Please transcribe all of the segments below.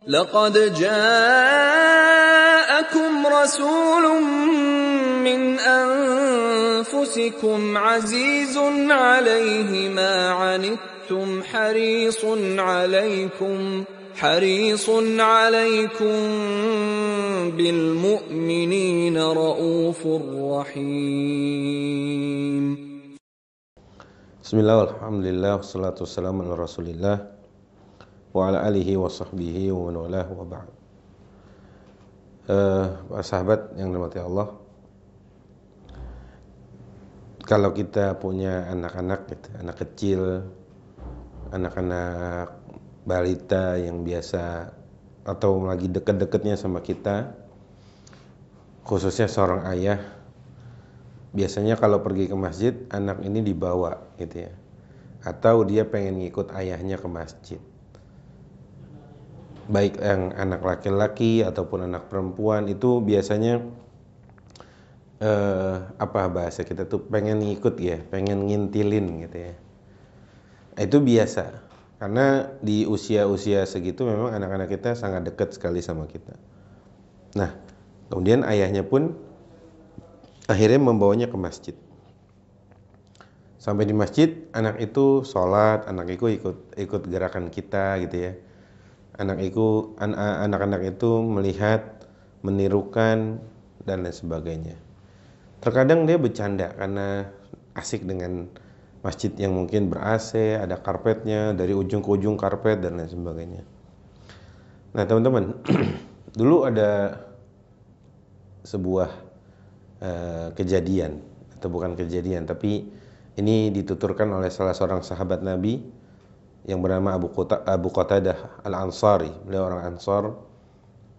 لقد جاءكم رسول من أنفسكم عزيز عليه ما عنتم حريص عليكم بالمؤمنين رؤوف رحيم. Bismillah, alhamdulillah, wassalatu wassalamu ala rasulillah wa ala alihi wa sahbihi wa man walah wa ba'd. Para sahabat yang dirahmati Allah, kalau kita punya anak-anak gitu, anak kecil, anak-anak balita yang biasa atau lagi deket-deketnya sama kita, khususnya seorang ayah, biasanya kalau pergi ke masjid, anak ini dibawa gitu ya. Atau dia pengen ngikut ayahnya ke masjid. Baik yang anak laki-laki ataupun anak perempuan, itu biasanya bahasa kita tuh pengen ngikut ya, pengen ngintilin gitu ya. Itu biasa. Karena di usia-usia segitu memang anak-anak kita sangat dekat sekali sama kita. Nah, kemudian ayahnya pun akhirnya membawanya ke masjid. Sampai di masjid, anak itu sholat, anak itu ikut gerakan kita gitu ya. Anak-anak itu melihat, menirukan dan lain sebagainya. Terkadang dia bercanda karena asik dengan masjid yang mungkin ber-AC, ada karpetnya, dari ujung ke ujung karpet dan lain sebagainya. Nah teman-teman, dulu ada sebuah kejadian, atau bukan kejadian, tapi ini dituturkan oleh salah seorang sahabat Nabi yang bernama Abu Qatadah Al-Ansari. Beliau orang Ansar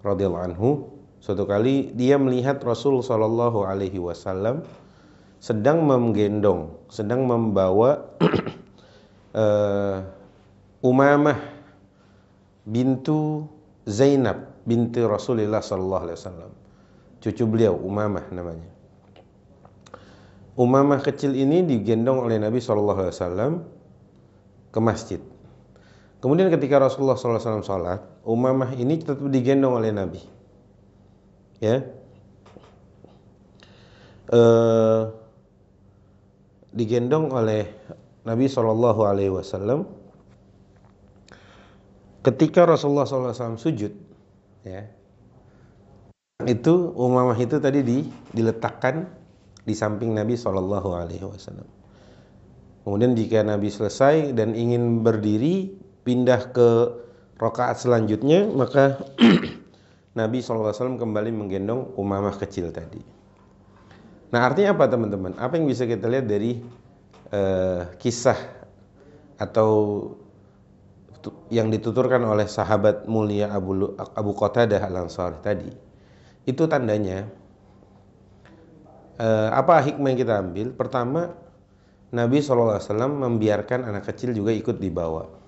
radhiyallahu anhu. Suatu kali dia melihat Rasul sallallahu alaihi wasallam sedang membawa Umamah bintu Zainab binti Rasulullah sallallahu alaihi wasallam. Cucu beliau, Umamah namanya. Umamah kecil ini digendong oleh Nabi SAW ke masjid. Kemudian ketika Rasulullah SAW sholat, Umamah ini tetap digendong oleh Nabi. Ya, digendong oleh Nabi SAW. Ketika Rasulullah SAW sujud, ya, itu Umamah itu tadi diletakkan di samping Nabi SAW. Kemudian jika Nabi selesai dan ingin berdiri pindah ke rakaat selanjutnya, maka Nabi SAW kembali menggendong Umamah kecil tadi. Nah artinya apa teman-teman? Apa yang bisa kita lihat dari kisah atau yang dituturkan oleh sahabat mulia Abu Qatadah Al-Ansari tadi? Itu tandanya apa hikmah yang kita ambil? Pertama, Nabi SAW membiarkan anak kecil juga ikut dibawa.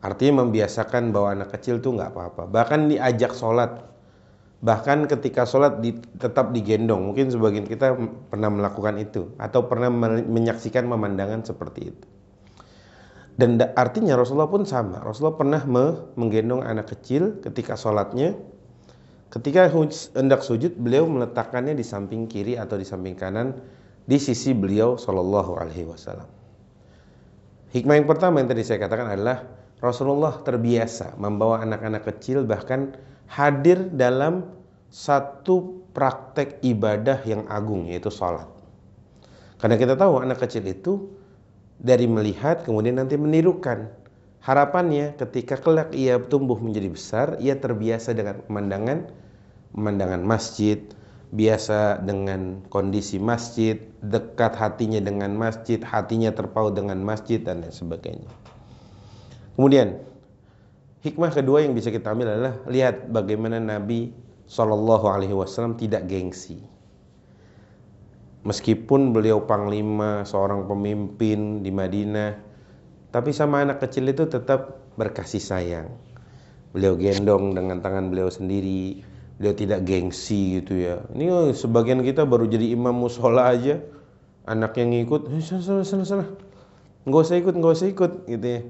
Artinya membiasakan bahwa anak kecil itu nggak apa-apa. Bahkan diajak sholat. Bahkan ketika sholat tetap digendong. Mungkin sebagian kita pernah melakukan itu. Atau pernah menyaksikan pemandangan seperti itu. Dan artinya Rasulullah pun sama. Rasulullah pernah menggendong anak kecil ketika sholatnya. Ketika hendak sujud, beliau meletakkannya di samping kiri atau di samping kanan di sisi beliau sallallahu alaihi wasallam. Hikmah yang pertama yang tadi saya katakan adalah Rasulullah terbiasa membawa anak-anak kecil, bahkan hadir dalam satu praktek ibadah yang agung, yaitu sholat. Karena kita tahu anak kecil itu dari melihat kemudian nanti menirukan. Harapannya ketika kelak ia tumbuh menjadi besar, ia terbiasa dengan pemandangan masjid, biasa dengan kondisi masjid, dekat hatinya dengan masjid, hatinya terpaut dengan masjid dan lain sebagainya. Kemudian hikmah kedua yang bisa kita ambil adalah lihat bagaimana Nabi SAW tidak gengsi. Meskipun beliau panglima, seorang pemimpin di Madinah, tapi sama anak kecil itu tetap berkasih sayang. Beliau gendong dengan tangan beliau sendiri. Beliau tidak gengsi gitu ya. Ini sebagian kita baru jadi imam mushola aja, anak yang ngikut, sana. Nggak usah ikut gitu ya.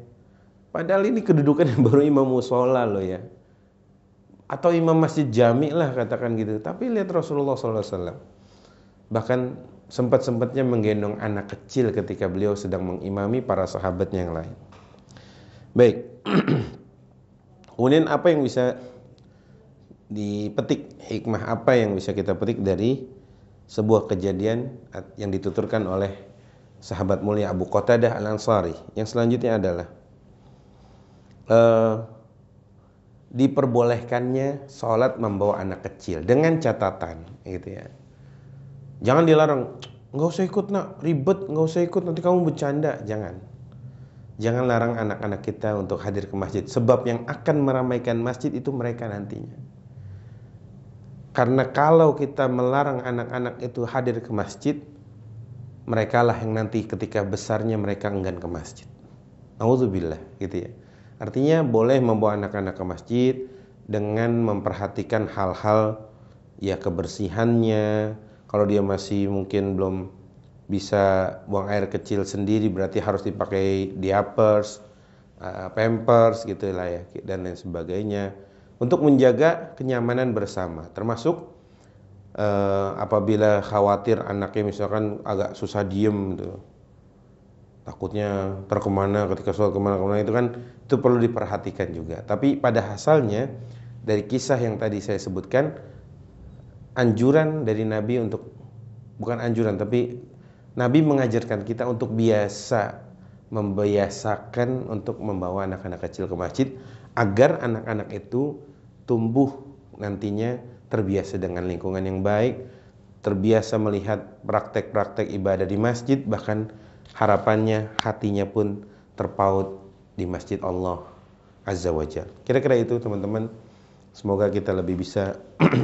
Padahal ini kedudukan yang baru imam musola loh ya. Atau imam masjid jami lah katakan gitu. Tapi lihat Rasulullah SAW. Bahkan sempat-sempatnya menggendong anak kecil ketika beliau sedang mengimami para sahabatnya yang lain. Baik. Kemudian apa yang bisa dipetik, hikmah apa yang bisa kita petik dari sebuah kejadian yang dituturkan oleh sahabat mulia Abu Qatadah Al-Ansari. Yang selanjutnya adalah diperbolehkannya sholat membawa anak kecil dengan catatan gitu ya. Jangan dilarang, nggak usah ikut nak, ribet, nggak usah ikut nanti kamu bercanda. Jangan larang anak-anak kita untuk hadir ke masjid, sebab yang akan meramaikan masjid itu mereka nantinya. Karena kalau kita melarang anak-anak itu hadir ke masjid, mereka lah yang nanti ketika besarnya mereka enggan ke masjid. Nauzubillah gitu ya. Artinya boleh membawa anak-anak ke masjid dengan memperhatikan hal-hal ya kebersihannya. Kalau dia masih mungkin belum bisa buang air kecil sendiri, berarti harus dipakai diapers, pampers gitu lah ya, dan lain sebagainya. Untuk menjaga kenyamanan bersama, termasuk apabila khawatir anaknya misalkan agak susah diem gitu, takutnya terkemana ketika sholat kemana-kemana, itu perlu diperhatikan juga. Tapi pada asalnya dari kisah yang tadi saya sebutkan, anjuran dari Nabi untuk, bukan anjuran tapi Nabi mengajarkan kita untuk membiasakan untuk membawa anak-anak kecil ke masjid agar anak-anak itu tumbuh nantinya terbiasa dengan lingkungan yang baik, terbiasa melihat praktek-praktek ibadah di masjid, bahkan harapannya hatinya pun terpaut di masjid Allah Azza wa Jalla. Kira-kira itu teman-teman. Semoga kita lebih bisa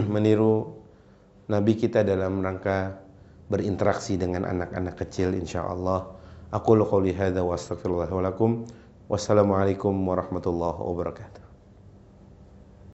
meniru Nabi kita dalam rangka berinteraksi dengan anak-anak kecil insyaallah. Aqulu qouli hadza wa astaghfirullah wa lakum. Wassalamualaikum warahmatullahi wabarakatuh.